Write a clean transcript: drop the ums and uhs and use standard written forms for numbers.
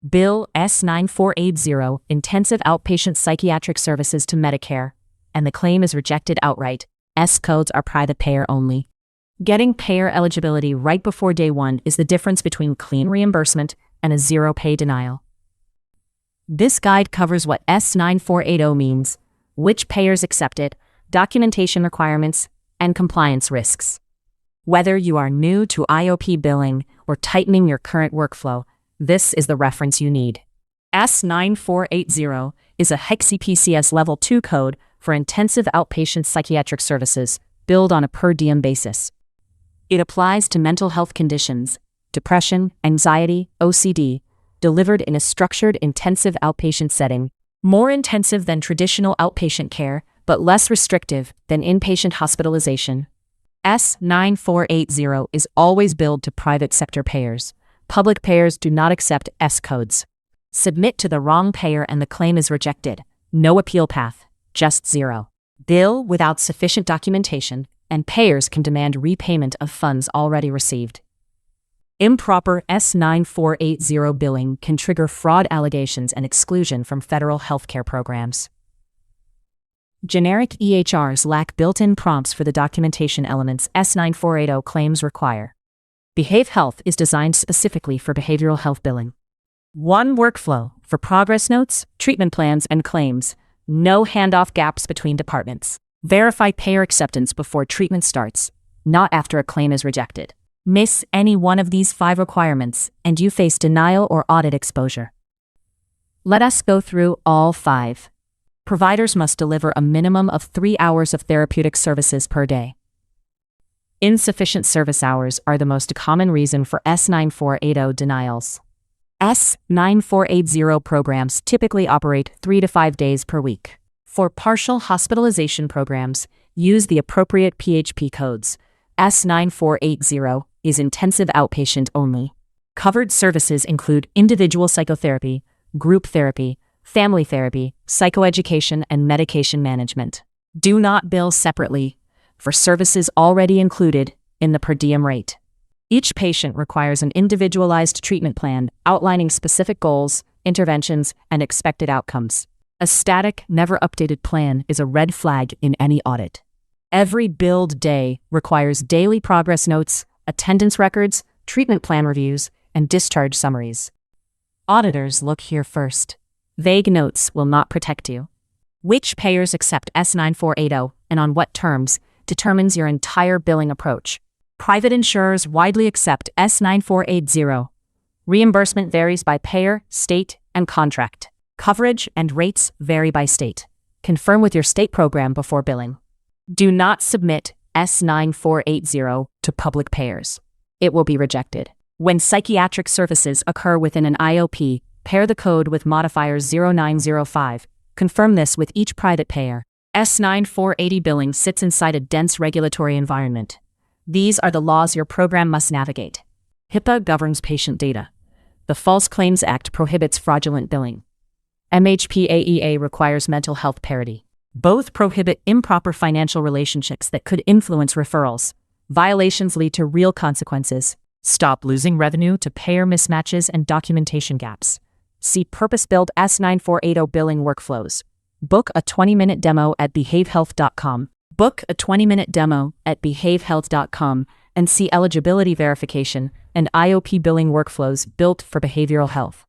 Bill S9480 Intensive Outpatient Psychiatric Services to Medicare, and the claim is rejected outright. S codes are private payer only. Getting payer eligibility right before day one is the difference between clean reimbursement and a zero-pay denial. This guide covers what S9480 means, which payers accept it, documentation requirements, and compliance risks. Whether you are new to IOP billing or tightening your current workflow, this is the reference you need. S9480 is a HCPCS Level 2 code for intensive outpatient psychiatric services billed on a per diem basis. It applies to mental health conditions, depression, anxiety, OCD, delivered in a structured intensive outpatient setting, more intensive than traditional outpatient care, but less restrictive than inpatient hospitalization. S9480 is always billed to private sector payers. Public payers do not accept S codes. Submit to the wrong payer and the claim is rejected. No appeal path, just zero. Bill without sufficient documentation, and payers can demand repayment of funds already received. Improper S9480 billing can trigger fraud allegations and exclusion from federal healthcare programs. Generic EHRs lack built-in prompts for the documentation elements S9480 claims require. Behave Health is designed specifically for behavioral health billing. One workflow for progress notes, treatment plans, and claims. No handoff gaps between departments. Verify payer acceptance before treatment starts, not after a claim is rejected. Miss any one of these 5 requirements, and you face denial or audit exposure. Let us go through all 5. Providers must deliver a minimum of 3 hours of therapeutic services per day. Insufficient service hours are the most common reason for S9480 denials. S9480 programs typically operate 3 to 5 days per week. For partial hospitalization programs, use the appropriate PHP codes. S9480 is intensive outpatient only. Covered services include individual psychotherapy, group therapy, family therapy, psychoeducation, and medication management. Do not bill separately for services already included in the per diem rate. Each patient requires an individualized treatment plan outlining specific goals, interventions, and expected outcomes. A static, never updated plan is a red flag in any audit. Every billed day requires daily progress notes, attendance records, treatment plan reviews, and discharge summaries. Auditors look here first. Vague notes will not protect you. Which payers accept S9480 and on what terms determines your entire billing approach. Private insurers widely accept S9480. Reimbursement varies by payer, state, and contract. Coverage and rates vary by state. Confirm with your state program before billing. Do not submit S9480 to public payers. It will be rejected. When psychiatric services occur within an IOP, pair the code with modifier 0905. Confirm this with each private payer. S9480 billing sits inside a dense regulatory environment. These are the laws your program must navigate. HIPAA governs patient data. The False Claims Act prohibits fraudulent billing. MHPAEA requires mental health parity. Both prohibit improper financial relationships that could influence referrals. Violations lead to real consequences. Stop losing revenue to payer mismatches and documentation gaps. See purpose-built S9480 billing workflows. Book a 20-minute demo at behavehealth.com. Book a 20-minute demo at behavehealth.com and see eligibility verification and IOP billing workflows built for behavioral health.